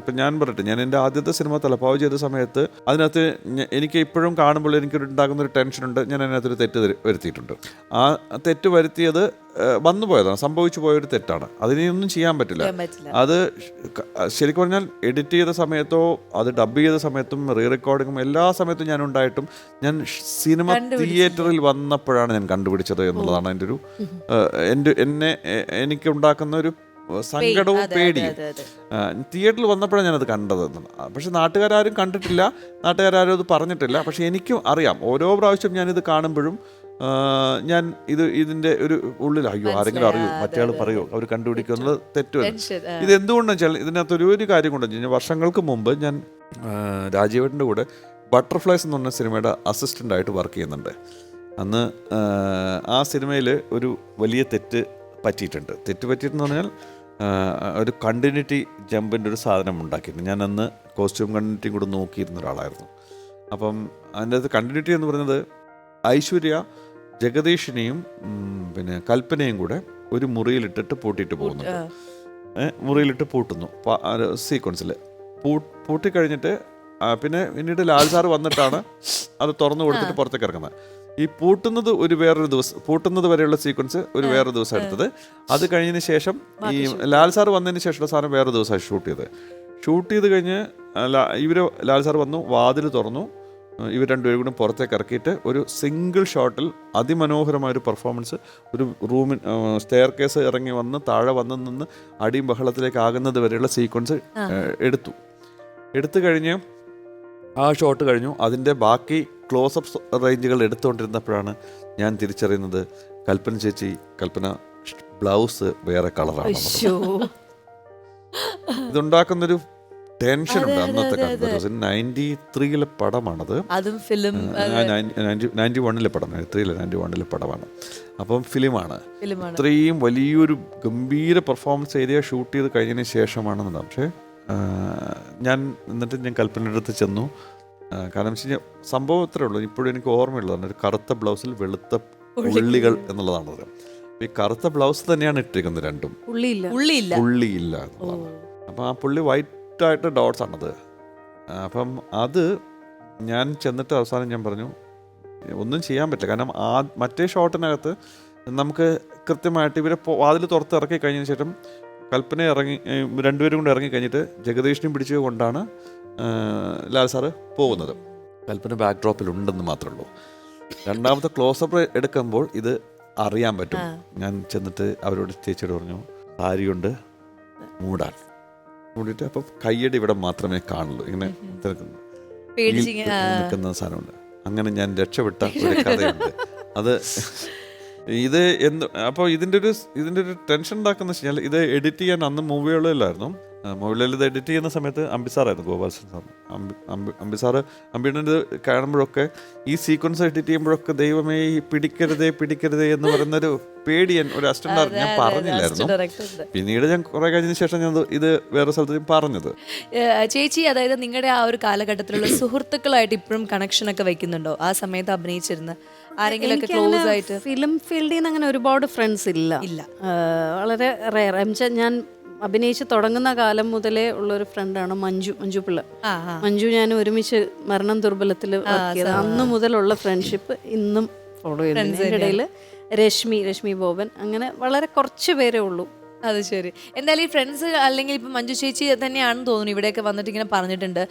ഇപ്പം ഞാൻ പറയട്ടെ, ഞാൻ എൻ്റെ ആദ്യത്തെ സിനിമ തലപ്പാവ് ചെയ്ത സമയത്ത് അതിനകത്ത് എനിക്ക് ഇപ്പോഴും കാണുമ്പോൾ ഉണ്ടാകുന്നൊരു ടെൻഷനുണ്ട്. ഞാൻ അതിനകത്തൊരു തെറ്റ് വരുത്തിയിട്ടുണ്ട്. ആ തെറ്റ് വരുത്തിയത് വന്നു പോയതാണ്, സംഭവിച്ചു പോയൊരു തെറ്റാണ്. അതിനൊന്നും ചെയ്യാൻ പറ്റില്ല. അത് ശരിക്കും പറഞ്ഞാൽ എഡിറ്റ് ചെയ്ത സമയത്തോ അത് ഡബ് ചെയ്ത സമയത്തും റീ റെക്കോർഡിങ്ങും എല്ലാ സമയത്തും ഞാൻ ഉണ്ടായിട്ടും ഞാൻ സിനിമ തിയേറ്ററിൽ വന്നപ്പോഴാണ് ഞാൻ കണ്ടുപിടിച്ചത് എന്നുള്ളതാണ് എൻ്റെ ഒരു എനിക്കുണ്ടാക്കുന്ന ഒരു സങ്കടവും പേടിയും. തിയേറ്ററിൽ വന്നപ്പോഴാണ് ഞാനത് കണ്ടത്. പക്ഷെ നാട്ടുകാരും കണ്ടിട്ടില്ല, നാട്ടുകാരും അത് പറഞ്ഞിട്ടില്ല. പക്ഷെ എനിക്കും അറിയാം, ഓരോ പ്രാവശ്യം ഞാനിത് കാണുമ്പോഴും ഞാൻ ഇതിൻ്റെ ഒരു ഉള്ളിൽ അയ്യോ ആരെങ്കിലും അറിയൂ, മറ്റേ പറയോ, അവർ കണ്ടുപിടിക്കുന്നത് തെറ്റുമല്ല. ഇത് എന്തുകൊണ്ടെന്ന് വെച്ചാൽ ഇതിനകത്തൊരു കാര്യം കൊണ്ടെന്ന് വെച്ചാൽ വർഷങ്ങൾക്ക് മുമ്പ് ഞാൻ രാജീവേട്ടൻ്റെ കൂടെ ബട്ടർഫ്ലൈസ് എന്ന് പറഞ്ഞ സിനിമയുടെ അസിസ്റ്റൻ്റായിട്ട് വർക്ക് ചെയ്യുന്നുണ്ട്. അന്ന് ആ സിനിമയിൽ ഒരു വലിയ തെറ്റ് പറ്റിയിട്ടെന്ന് പറഞ്ഞാൽ ഒരു കണ്ടിന്യൂറ്റി ജമ്പിൻ്റെ ഒരു സാധനം ഉണ്ടാക്കിയിട്ടുണ്ട്. ഞാൻ അന്ന് കോസ്റ്റ്യൂം കണ്ടിന്യൂറ്റിയും കൂടെ നോക്കിയിരുന്ന ഒരാളായിരുന്നു. അപ്പം അതിൻ്റെ അകത്ത് കണ്ടിന്യൂറ്റി എന്ന് പറയുന്നത് ഐശ്വര്യ ജഗദീഷിനെയും പിന്നെ കൽപ്പനയും കൂടെ ഒരു മുറിയിലിട്ടിട്ട് പൂട്ടിയിട്ട് പോകുന്നുണ്ട്. മുറിയിലിട്ട് പൂട്ടുന്നു സീക്വൻസിൽ. പൂട്ടിക്കഴിഞ്ഞിട്ട് പിന്നെ പിന്നീട് ലാൽ സാർ വന്നിട്ടാണ് അത് തുറന്നു കൊടുത്തിട്ട് പുറത്തേക്ക് ഇറങ്ങുന്നത്. ഈ പൂട്ടുന്നത് വേറൊരു ദിവസം, പൂട്ടുന്നത് വരെയുള്ള സീക്വൻസ് വേറൊരു ദിവസം എടുത്തത്. അത് കഴിഞ്ഞതിന് ശേഷം ഈ ലാൽ സാർ വന്നതിന് ശേഷമുള്ള സാധനം വേറൊരു ദിവസമാണ് ഷൂട്ട് ചെയ്ത് കഴിഞ്ഞ് ലാൽ സാർ വന്നു, വാതിൽ തുറന്നു, ഇവർ രണ്ടുപേരും കൂടെ പുറത്തേക്ക് ഇറക്കിയിട്ട് ഒരു സിംഗിൾ ഷോട്ടിൽ അതിമനോഹരമായൊരു പെർഫോമൻസ്. ഒരു സ്റ്റെയർ കേസ് ഇറങ്ങി വന്ന് താഴെ വന്ന് നിന്ന് അടിയും ബഹളത്തിലേക്ക് ആകുന്നത് വരെയുള്ള സീക്വൻസ് എടുത്തു കഴിഞ്ഞ് ആ ഷോട്ട് കഴിഞ്ഞു. അതിൻ്റെ ബാക്കി ക്ലോസപ്പ് റേഞ്ചുകൾ എടുത്തുകൊണ്ടിരുന്നപ്പോഴാണ് ഞാൻ തിരിച്ചറിയുന്നത് കൽപ്പന ബ്ലൗസ് വേറെ കളറാണ്. ഇതുണ്ടാക്കുന്നൊരു ടെൻഷനുണ്ട്. അന്നത്തെ കാലത്ത് 93 പടമാണത്. 91 പടം, 93 പടമാണ്. അപ്പം ഫിലിമാണ്. ഇത്രയും വലിയൊരു ഗംഭീര പെർഫോമൻസ് ഏരിയ ഷൂട്ട് ചെയ്ത് കഴിഞ്ഞതിന് ശേഷമാണെന്നുണ്ടാവും. പക്ഷേ ഞാൻ കൽപ്പനയുടെ അടുത്ത് ചെന്നു. കാരണം വെച്ച് കഴിഞ്ഞാൽ സംഭവം ഇത്രേ ഉള്ളൂ, ഇപ്പോഴും എനിക്ക് ഓർമ്മയുള്ളതാണ്. ഒരു കറുത്ത ബ്ലൗസിൽ വെളുത്ത പുള്ളികൾ എന്നുള്ളതാണത്. ഈ കറുത്ത ബ്ലൗസ് തന്നെയാണ് ഇട്ടിരിക്കുന്നത്, രണ്ടും പുള്ളിയില്ല എന്നുള്ളതാണ്. അപ്പം ആ പുള്ളി വൈറ്റായിട്ട് ഡോട്ട്സ് ആണത്. അപ്പം അത് ഞാൻ ചെന്നിട്ട് അവസാനം ഞാൻ പറഞ്ഞു ഒന്നും ചെയ്യാൻ പറ്റില്ല. കാരണം മറ്റേ ഷോട്ടിനകത്ത് നമുക്ക് കൃത്യമായിട്ട് ഇവരെ വാതിൽ തുറത്തിറക്കി കഴിഞ്ഞതിന് ശേഷം കൽപ്പന രണ്ടുപേരും കൊണ്ട് ഇറങ്ങി കഴിഞ്ഞിട്ട് ജഗദീഷിനെയും പിടിച്ചു കൊണ്ടാണ് ലാൽ സാറ് പോകുന്നത്. കൽപ്പന ബാക്ക് ഡ്രോപ്പിൽ ഉണ്ടെന്ന് മാത്രമേ ഉള്ളൂ. രണ്ടാമത്തെ ക്ലോസപ്പ് എടുക്കുമ്പോൾ ഇത് അറിയാൻ പറ്റും. ഞാൻ ചെന്നിട്ട് അവരോട് ചേച്ചിയോട് പറഞ്ഞു സാരി കൊണ്ട് മൂടിയിട്ട് അപ്പം കയ്യടി ഇവിടെ മാത്രമേ കാണുള്ളൂ, ഇങ്ങനെ നിൽക്കുന്ന സാധനമുണ്ട്. അങ്ങനെ ഞാൻ രക്ഷപ്പെട്ട ഒരു കഥയുണ്ട്. അത് അപ്പോൾ ഇതിൻ്റെ ഒരു ടെൻഷൻ ഉണ്ടാക്കുന്ന വെച്ച് കഴിഞ്ഞാൽ ഇത് എഡിറ്റ് ചെയ്യാൻ അന്ന് മൂവികളിലായിരുന്നു. മൂവികളിൽ ഇത് എഡിറ്റ് ചെയ്യുന്ന സമയത്ത് അംബിസാറായിരുന്നു, ഗോപാൽ സാർ. അമ്പിയുടെ കാണുമ്പോഴൊക്കെ ഈ സീക്വൻസ് എഡിറ്റ് ചെയ്യുമ്പോഴൊക്കെ ദൈവമേ പിടിക്കരുതേ എന്ന് പറയുന്നൊരു പേടി ഒരു അസിസ്റ്റന്റ് ഞാൻ പറഞ്ഞില്ലായിരുന്നു. പിന്നീട് ഞാൻ കുറെ കഴിഞ്ഞതിന് ശേഷം ഞാൻ ഇത് വേറെ സ്ഥലത്ത് പറഞ്ഞത്. ചേച്ചി, അതായത് നിങ്ങളുടെ ആ ഒരു കാലഘട്ടത്തിലുള്ള സുഹൃത്തുക്കളായിട്ട് ഇപ്പോഴും കണക്ഷൻ ഒക്കെ വെക്കുന്നുണ്ടോ? ആ സമയത്ത് അഭിനയിച്ചിരുന്ന ആരെങ്കിലും ഒക്കെ ക്ലോസ് ആയിട്ട്? ഫിലിം ഫീൽഡിൽ നിന്ന് അങ്ങനെ ഒരുപാട് ഫ്രണ്ട്സ് ഇല്ല, വളരെ റെയർ. ഞാൻ അഭിനയിച്ച് തുടങ്ങുന്ന കാലം മുതലേ ഉള്ളൊരു ഫ്രണ്ടാണ് മഞ്ജു പിള്ള. മഞ്ജു ഞാനും ഒരുമിച്ച് മരണം ദുർബലത്തിൽ വർക്ക് ചെയ്ത് അന്ന് മുതലുള്ള ഫ്രണ്ട്ഷിപ്പ് ഇന്നും ഫോളോ ചെയ്യുന്നു. ഇടയിൽ രശ്മി ബോബൻ, അങ്ങനെ വളരെ കുറച്ച് പേരേ ഉള്ളൂ. അത് ശരി. എന്തായാലും ഈ ഫ്രണ്ട്സ് അല്ലെങ്കിൽ ഇപ്പം മഞ്ജു ചേച്ചി തന്നെയാണെന്ന് തോന്നുന്നു ഇവിടെയൊക്കെ വന്നിട്ട് ഇങ്ങനെ പറഞ്ഞിട്ടുണ്ട്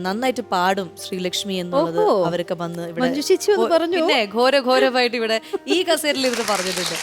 നന്നായിട്ട് പാടും ശ്രീലക്ഷ്മി എന്നുള്ളത്. അവരൊക്കെ വന്ന് ഇവിടെ മഞ്ജു ചേച്ചി പറഞ്ഞു, പിന്നെ ഘോരമായിട്ട് ഇവിടെ ഈ കസേരയിൽ ഇരുന്ന് പറഞ്ഞിട്ടുണ്ട്.